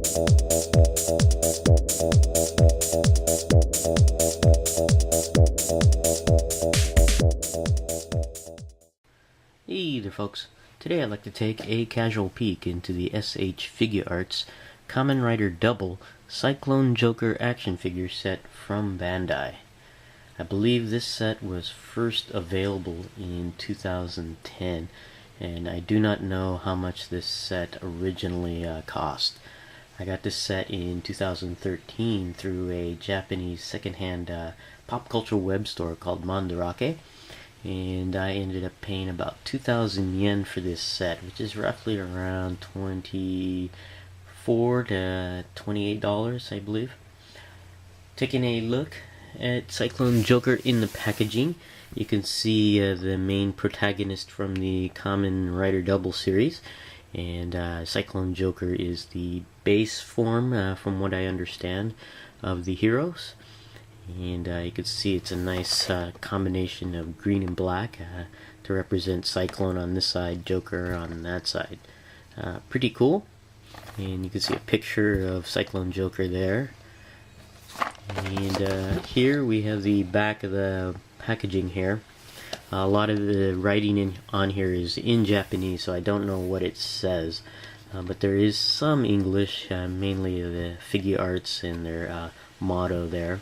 Hey there folks, today I'd like to take a casual peek into the S.H.Figuarts Kamen Rider W CycloneJoker action figure set from Bandai. I believe this set was first available in 2010, and I do not know how much this set originally cost. I got this set in 2013 through a Japanese secondhand pop culture web store called Mandarake, and I ended up paying about 2,000 yen for this set, which is roughly around $24 to $28, I believe. Taking a look at CycloneJoker in the packaging, you can see the main protagonist from the Kamen Rider W series, and CycloneJoker is the base form, from what I understand, of the heroes. And you can see it's a nice combination of green and black to represent Cyclone on this side, Joker on that side. Pretty cool. And you can see a picture of CycloneJoker there. And here we have the back of the packaging here. A lot of the writing on here is in Japanese, so I don't know what it says. But there is some English, mainly the Figuarts and their motto there.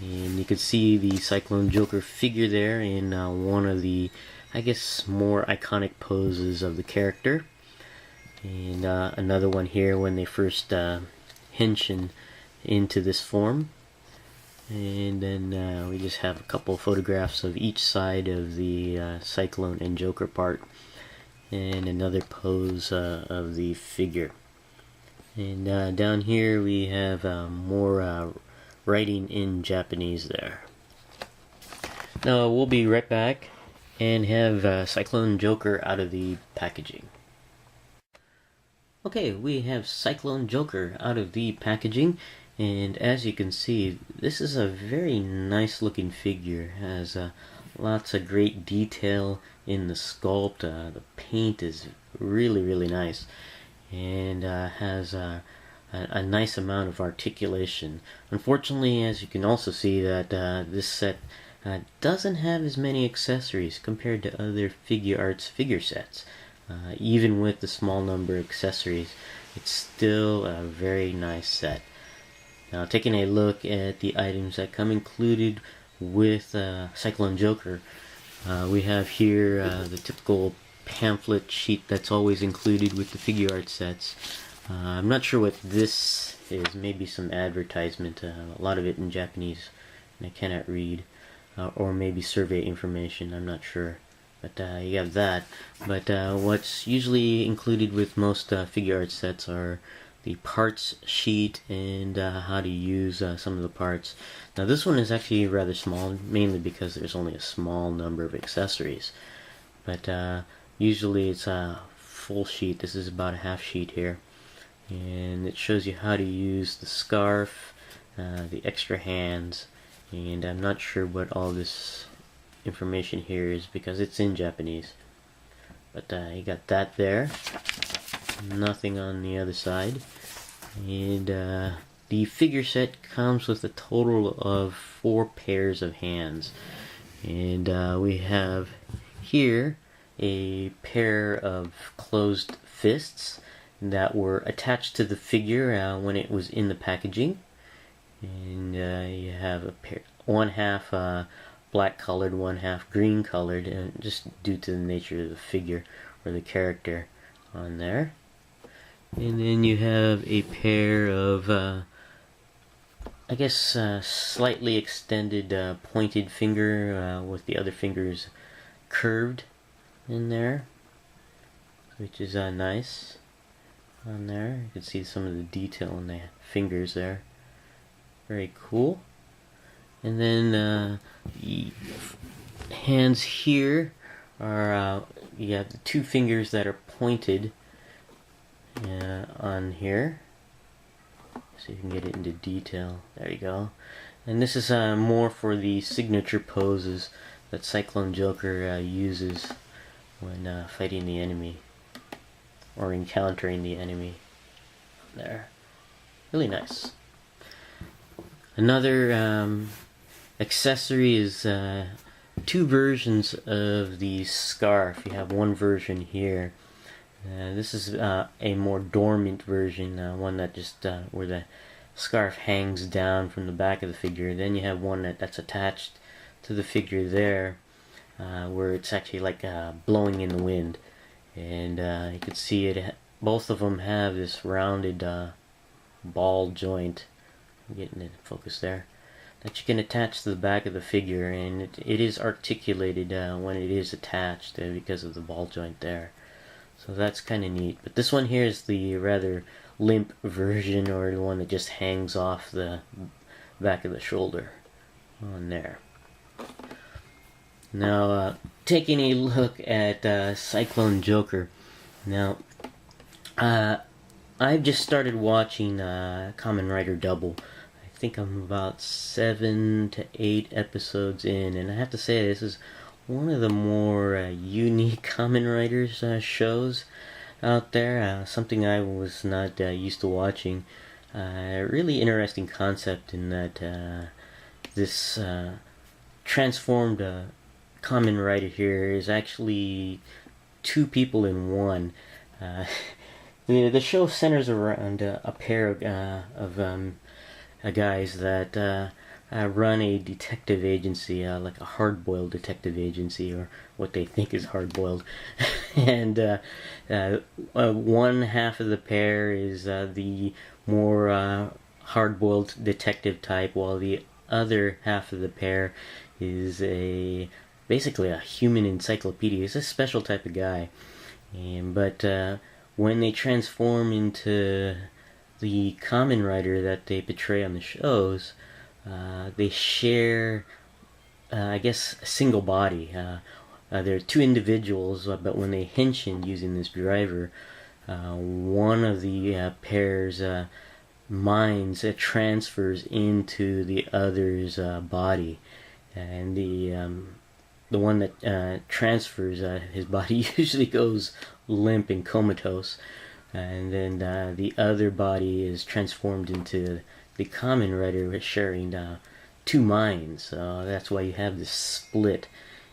And you can see the CycloneJoker figure there in one of the, I guess, more iconic poses of the character. And another one here when they first henshin into this form. And then we just have a couple of photographs of each side of the Cyclone and Joker part. And another pose of the figure. And down here we have more writing in Japanese there. Now we'll be right back and have CycloneJoker out of the packaging. Okay, we have CycloneJoker out of the packaging, and as you can see, this is a very nice looking figure. It has lots of great detail in the sculpt. The paint is really nice, and has a nice amount of articulation. Unfortunately, as you can also see, that this set doesn't have as many accessories compared to other Figuarts figure sets. Even with the small number of accessories, it's still a very nice set. Now, taking a look at the items that come included with CycloneJoker, we have here the typical pamphlet sheet that's always included with the Figuarts sets. I'm not sure what this is, maybe some advertisement, a lot of it in Japanese, and I cannot read, or maybe survey information, I'm not sure. But you have that. But what's usually included with most Figuarts sets are the parts sheet and how to use some of the parts. Now this one is actually rather small, mainly because there's only a small number of accessories. But usually it's a full sheet. This is about a half sheet here. And it shows you how to use the scarf, the extra hands, and I'm not sure what all this information here is because it's in Japanese. But you got that there. Nothing on the other side. And the figure set comes with a total of 4 pairs of hands. And we have here a pair of closed fists that were attached to the figure when it was in the packaging. And you have a pair, one half black colored, one half green colored, just due to the nature of the figure or the character on there. And then you have a pair of I guess slightly extended pointed finger with the other fingers curved in there, which is nice on there. You can see some of the detail in the fingers there. Very cool. And then the hands here are you have the 2 fingers that are pointed on here, so you can get it into detail. There you go. And this is more for the signature poses that CycloneJoker uses when fighting the enemy or encountering the enemy. there. Really nice. Another accessory is two versions of the scarf. You have one version here. This is a more dormant version, one that just where the scarf hangs down from the back of the figure. Then you have one that's attached to the figure there, where it's actually like blowing in the wind. And you can see it. Both of them have this rounded ball joint. I'm getting it focused there. That you can attach to the back of the figure, and it is articulated when it is attached because of the ball joint there. So that's kind of neat. But this one here is the rather limp version, or the one that just hangs off the back of the shoulder on there. Now, taking a look at CycloneJoker. Now, I've just started watching Kamen Rider W. I think I'm about 7 to 8 episodes in, and I have to say this is one of the more unique Kamen Riders shows out there. Something I was not used to watching. Really interesting concept in that this transformed Kamen Rider here is actually two people in one. The show centers around a pair of guys that run a detective agency, like a hard-boiled detective agency, or what they think is hard-boiled. And one half of the pair is the more hard-boiled detective type, while the other half of the pair is basically a human encyclopedia. He's a special type of guy. But when they transform into the Kamen Rider that they portray on the shows, they share, I guess, a single body. They're two individuals, but when they henshin using this driver, one of the pair's minds transfers into the other's body, and the one that transfers his body usually goes limp and comatose, and then the other body is transformed into the Kamen Rider, sharing two minds. So that's why you have this split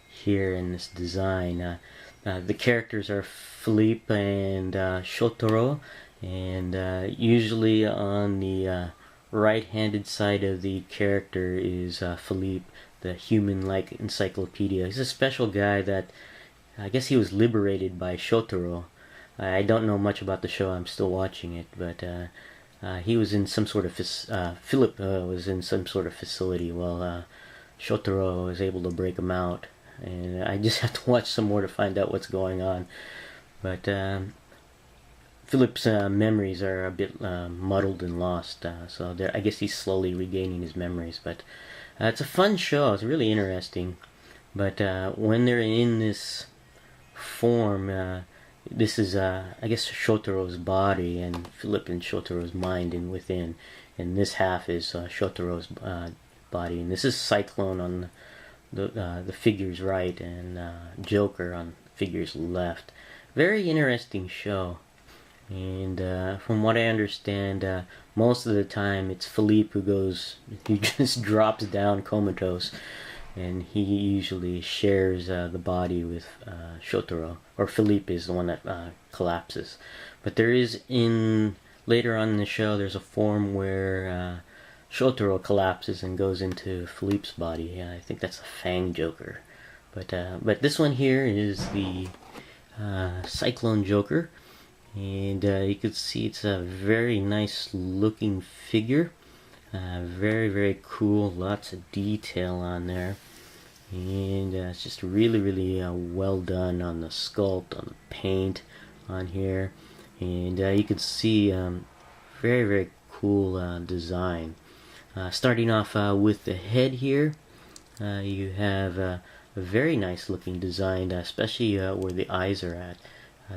here in this design. The characters are Philippe and Shotaro, and usually on the right-handed side of the character is Philippe, the human-like encyclopedia. He's a special guy that I guess he was liberated by Shotaro. I don't know much about the show. I'm still watching it, but he was in some sort of Philip was in some sort of facility while Shotaro was able to break him out, and I just have to watch some more to find out what's going on. But Philip's memories are a bit muddled and lost, so I guess he's slowly regaining his memories. But it's a fun show. It's really interesting. But when they're in this form, this is, I guess, Shotaro's body, and Philip and Shotaro's mind and within. And this half is Shotaro's body. And this is Cyclone on the figure's right, and Joker on the figure's left. Very interesting show. And from what I understand, most of the time it's Philippe who just drops down comatose, and he usually shares the body with Shotaro, or Philippe is the one that collapses. But there is, later on in the show, there's a form where Shotaro collapses and goes into Philippe's body. I think that's a Fang Joker. But this one here is the CycloneJoker. And you can see it's a very nice looking figure. Very, very cool. Lots of detail on there. And it's just really, really well done on the sculpt, on the paint on here. And you can see very, very cool design. Starting off with the head here, you have a very nice looking design, especially where the eyes are at.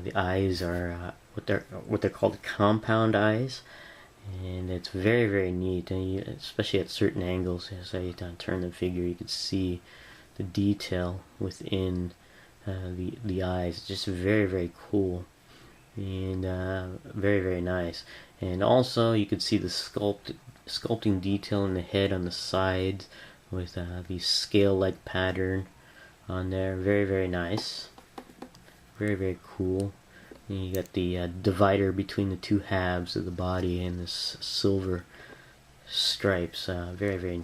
The eyes are what they're called compound eyes, and it's very, very neat. And especially at certain angles, as I turn the figure, you can see the detail within the eyes. It's just very, very cool. and very, very nice. And also you can see the sculpting detail in the head on the sides with the scale-like pattern on there. Very, very nice. Very, very cool. And you got the divider between the two halves of the body and this silver stripes. Very, very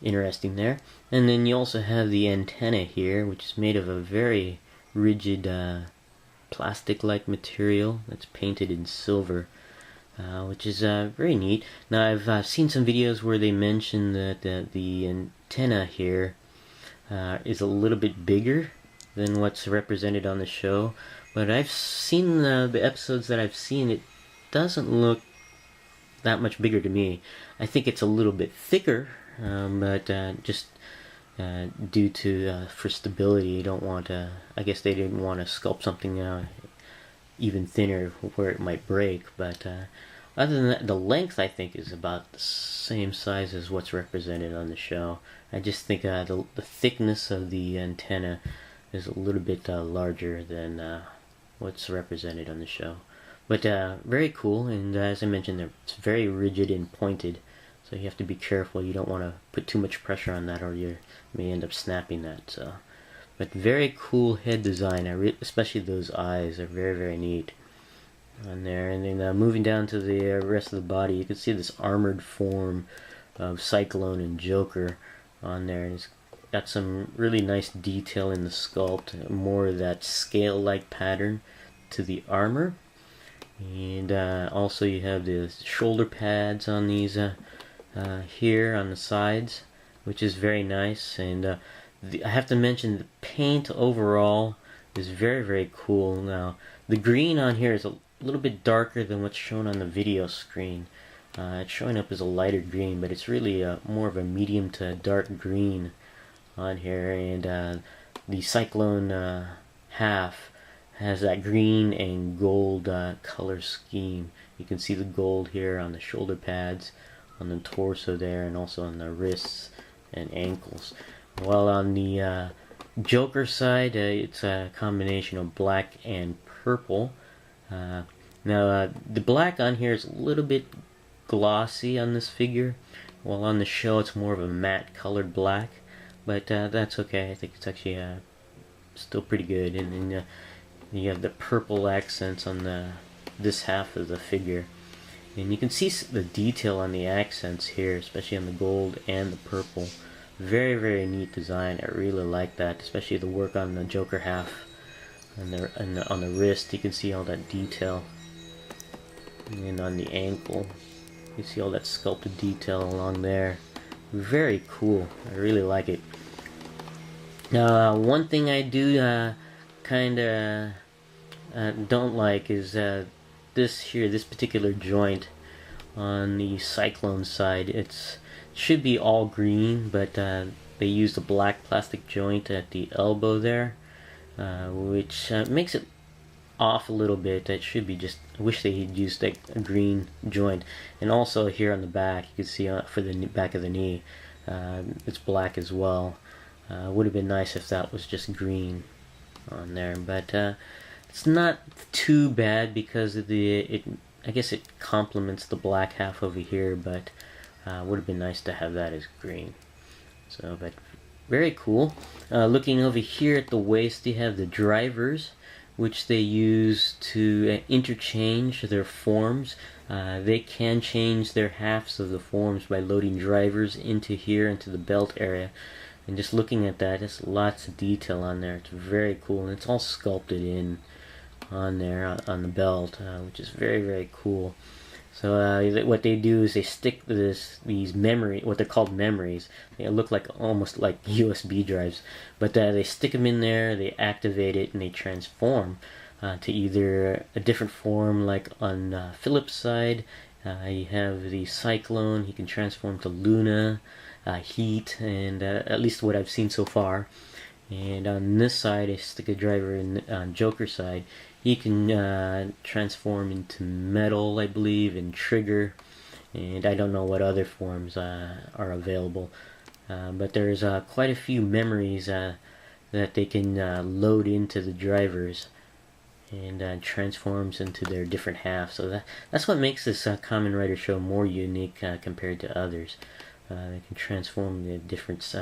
interesting there. And then you also have the antenna here, which is made of a very rigid plastic-like material that's painted in silver, which is very neat. Now I've seen some videos where they mention that the antenna here is a little bit bigger than what's represented on the show, but I've seen the episodes that I've seen, it doesn't look that much bigger to me. I think it's a little bit thicker, but just due to for stability, you don't want to. I guess they didn't want to sculpt something even thinner where it might break. But other than that, the length I think is about the same size as what's represented on the show. I just think the thickness of the antenna is a little bit larger than what's represented on the show. But very cool, and as I mentioned, it's very rigid and pointed, so you have to be careful. You don't want to put too much pressure on that, or you may end up snapping that. So, but very cool head design. Especially those eyes are very, very neat on there. And then moving down to the rest of the body, you can see this armored form of Cyclone and Joker on there, and it's got some really nice detail in the sculpt, more of that scale-like pattern to the armor. And also you have the shoulder pads on these here on the sides, which is very nice. And I have to mention the paint overall is very, very cool. Now the green on here is a little bit darker than what's shown on the video screen. It's showing up as a lighter green, but it's really more of a medium to dark green on here. And the Cyclone half has that green and gold color scheme. You can see the gold here on the shoulder pads, on the torso there, and also on the wrists and ankles. While on the Joker side, it's a combination of black and purple. Now the black on here is a little bit glossy on this figure, while on the show it's more of a matte colored black, but that's okay. I think it's actually still pretty good. And then you have the purple accents on this half of the figure, and you can see the detail on the accents here, especially on the gold and the purple. Very, very neat design. I really like that, especially the work on the Joker half on the wrist. You can see all that detail, and on the ankle you see all that sculpted detail along there. Very cool. I really like it. Now one thing I do kind of don't like is this particular joint on the Cyclone side. It should be all green, but they used a black plastic joint at the elbow there, which makes it off a little bit. It should be just, I wish they had used a green joint. And also here on the back, you can see for the back of the knee, it's black as well. Would have been nice if that was just green on there, but it's not too bad because of I guess it complements the black half over here, but would have been nice to have that as green. So, but very cool. Looking over here at the waist, you have the drivers, which they use to interchange their forms. They can change their halves of the forms by loading drivers into here, into the belt area. And just looking at that, there's lots of detail on there. It's very cool, and it's all sculpted in on there on the belt, which is very, very cool. So what they do is they stick these what they're called memories. They look like almost like USB drives, but they stick them in there, they activate it, and they transform to either a different form. Like on Philip's side, you have the Cyclone. He can transform to Luna, Heat, and at least what I've seen so far. And on this side, I stick a driver in on Joker's side. He can transform into Metal, I believe, and Trigger, and I don't know what other forms are available. But there's quite a few memories that they can load into the drivers and transforms into their different halves. So that's what makes this Kamen Rider show more unique compared to others. They can transform the different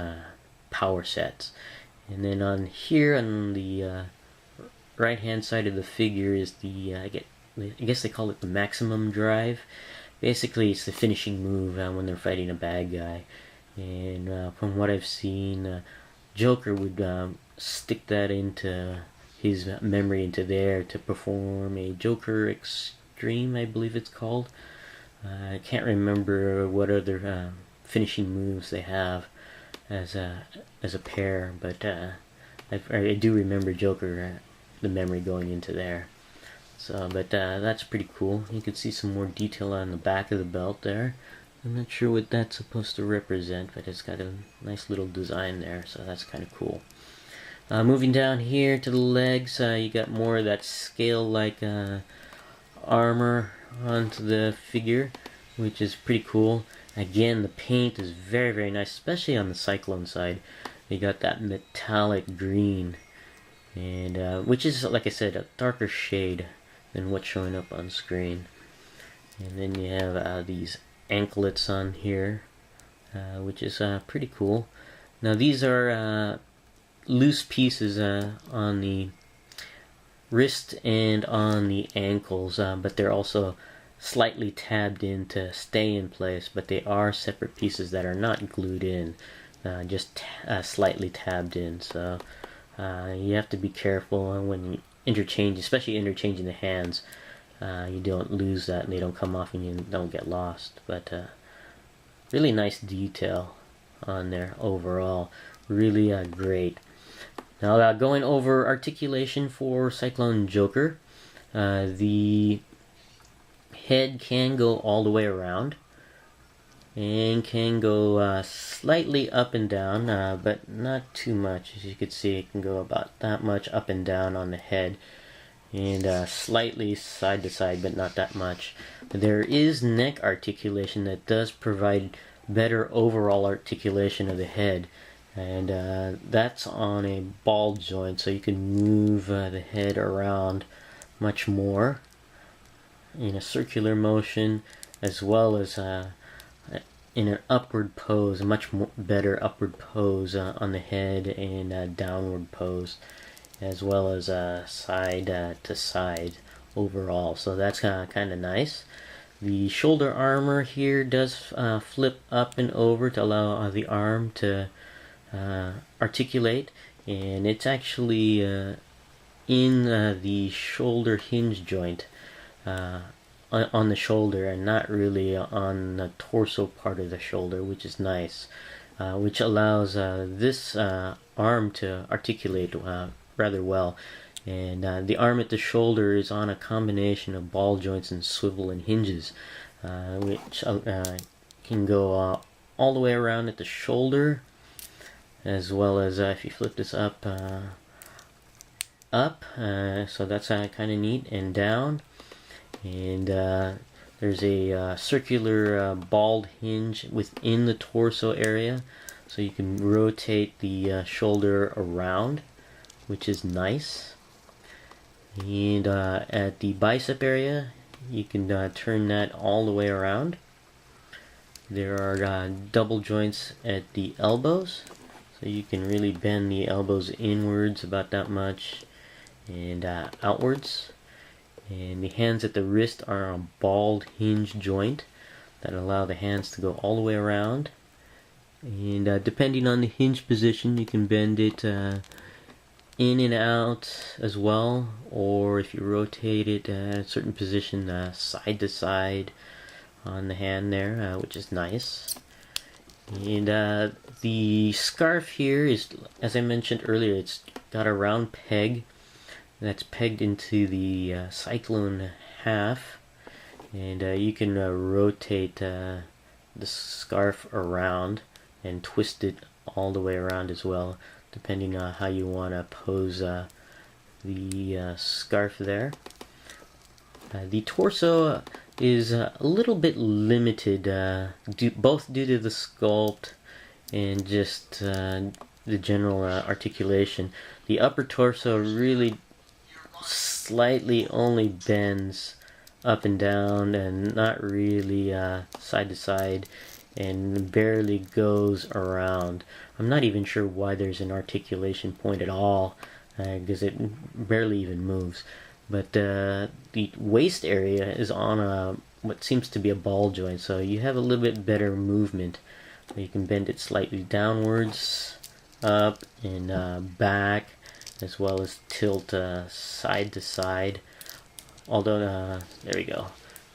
power sets. And then on here on the right hand side of the figure is the I guess they call it the maximum drive. Basically, it's the finishing move when they're fighting a bad guy. And from what I've seen, Joker would stick that into his memory into there to perform a Joker Extreme, I believe it's called. I can't remember what other finishing moves they have as a pair, but I do remember Joker, the memory going into there. So, but that's pretty cool. You can see some more detail on the back of the belt there. I'm not sure what that's supposed to represent, but it's got a nice little design there, so that's kind of cool. Moving down here to the legs, you got more of that scale-like armor onto the figure, which is pretty cool. Again, the paint is very, very nice, especially on the Cyclone side. You got that metallic green, and which is, like I said, a darker shade than what's showing up on screen. And then you have these anklets on here, which is pretty cool. Now these are loose pieces on the wrist and on the ankles, but they're also slightly tabbed in to stay in place, but they are separate pieces that are not glued in, just slightly tabbed in. So you have to be careful when you interchange, especially interchanging the hands. You don't lose that and they don't come off and you don't get lost. But really nice detail on there overall. Really great. Now going over articulation for CycloneJoker. The head can go all the way around and can go slightly up and down, but not too much. As you can see, it can go about that much up and down on the head, and slightly side to side, but not that much. There is neck articulation that does provide better overall articulation of the head, and that's on a ball joint, so you can move the head around much more in a circular motion, as well as in an upward pose, a much better upward pose on the head, and a downward pose, as well as side to side overall. So that's kind of nice. The shoulder armor here does flip up and over to allow the arm to articulate, and it's actually in the shoulder hinge joint on the shoulder, and not really on the torso part of the shoulder, which is nice, which allows this arm to articulate rather well. And the arm at the shoulder is on a combination of ball joints and swivel and hinges, which can go all the way around at the shoulder, as well as if you flip this up, so that's kind of neat, and down. And there's a circular balled hinge within the torso area, so you can rotate the shoulder around, which is nice. And at the bicep area, you can turn that all the way around. There are double joints at the elbows, so you can really bend the elbows inwards about that much, and outwards. And the hands at the wrist are a balled hinge joint that allow the hands to go all the way around. And depending on the hinge position, you can bend it in and out as well, or if you rotate it at a certain position, side to side on the hand there, which is nice. And the scarf here is, as I mentioned earlier, it's got a round peg that's pegged into the Cyclone half, and you can rotate the scarf around and twist it all the way around as well, depending on how you want to pose the scarf there. The torso is a little bit limited, both due to the sculpt and just the general articulation. The upper torso really slightly only bends up and down and not really side to side, and barely goes around. I'm not even sure why there's an articulation point at all, because it barely even moves. But the waist area is on what seems to be a ball joint, so you have a little bit better movement. You can bend it slightly downwards, up, and back, as well as tilt side to side. Although, there we go.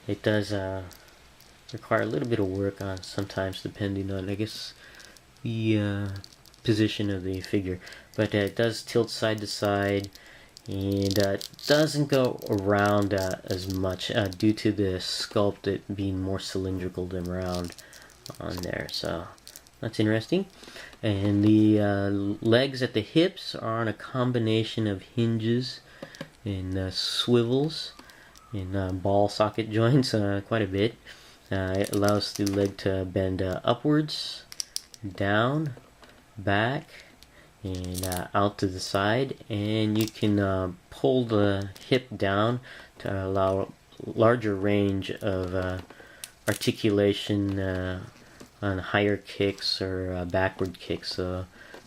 It does require a little bit of work on sometimes, depending on, I guess, the position of the figure. But it does tilt side to side, and doesn't go around as much due to the sculpt it being more cylindrical than round on there. So that's interesting. And the legs at the hips are on a combination of hinges and swivels and ball socket joints quite a bit. It allows the leg to bend upwards, down, back, and out to the side, and you can pull the hip down to allow larger range of articulation on higher kicks or backward kicks, so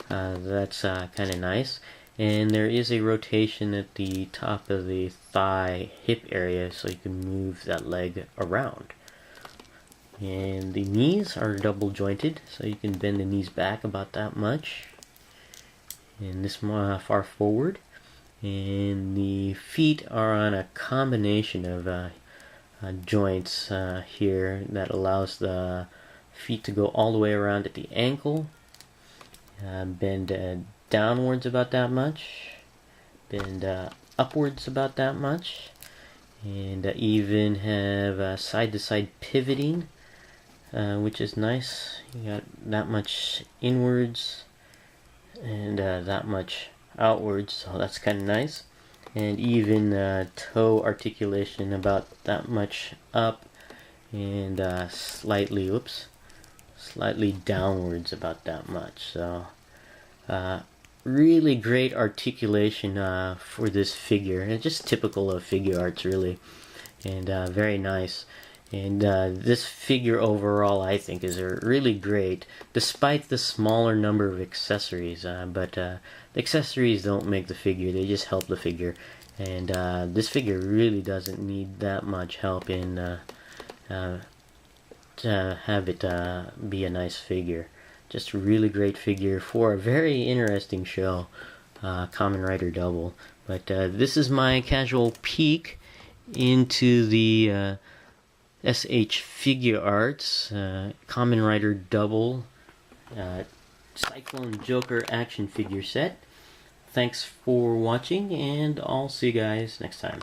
that's kind of nice. And there is a rotation at the top of the thigh hip area, so you can move that leg around. And the knees are double jointed, so you can bend the knees back about that much, and this far forward. And the feet are on a combination of joints here that allows the feet to go all the way around at the ankle, bend downwards about that much, bend upwards about that much, and even have side-to-side pivoting, which is nice. You got that much inwards and that much outwards, so that's kind of nice. And even toe articulation about that much up, and slightly downwards about that much. So really great articulation for this figure. It's just typical of Figuarts, really, and very nice. And this figure overall, I think, is really great, despite the smaller number of accessories. But the accessories don't make the figure; they just help the figure. And this figure really doesn't need that much help in to have it be a nice figure. Just a really great figure for a very interesting show, Kamen Rider W. But this is my casual peek into the S.H.Figuarts Kamen Rider W CycloneJoker action figure set. Thanks for watching, and I'll see you guys next time.